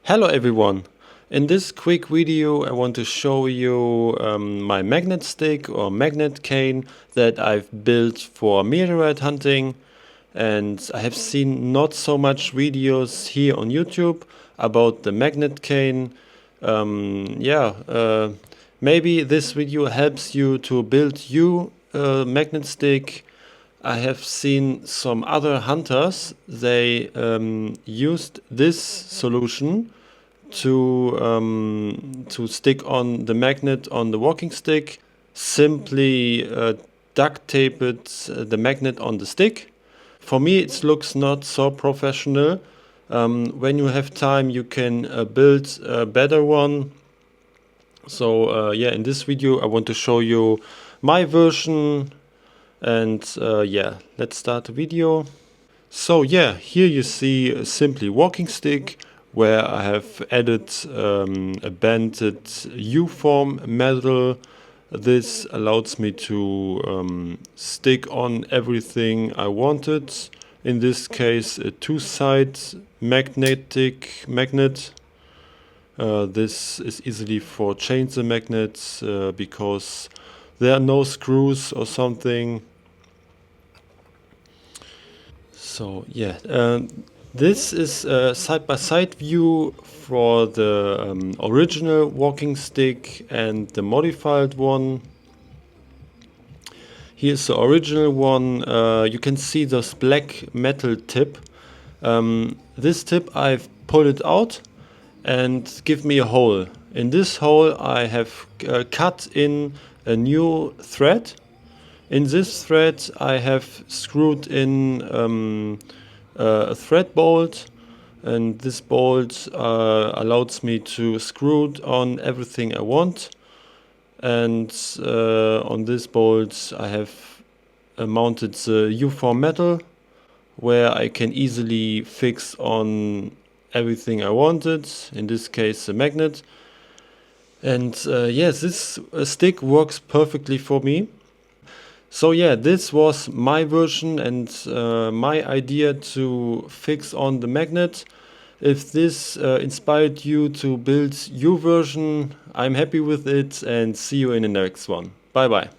Hello everyone! In this quick video I want to show you my magnet stick or magnet cane that I've built for meteorite hunting, and I have seen not so much videos here on YouTube about the magnet cane. Maybe this video helps you to build you a magnet stick. I have seen some other hunters, they used this solution to stick on the magnet on the walking stick. Simply duct tape the magnet on the stick. For me it looks not so professional. When you have time you can build a better one. So in this video I want to show you my version, and let's start the video. So here you see a simply walking stick where I have added a banded U-form metal. This allows me to stick on everything I wanted. In this case a two-side magnetic magnet. This is easily for chainsaw magnets because there are no screws or something. So this is a side-by-side view for the original walking stick and the modified one. Here's the original one. You can see this black metal tip. This tip I've pulled it out and give me a hole. In this hole I have cut in a new thread. In this thread I have screwed in a thread bolt, and this bolt allows me to screw on everything I want. And on this bolt I have mounted the U-form metal where I can easily fix on everything I wanted, in this case the magnet. And this stick works perfectly for me. So this was my version and my idea to fix on the magnet. If this inspired you to build your version, I'm happy with it, and see you in the next one. Bye bye.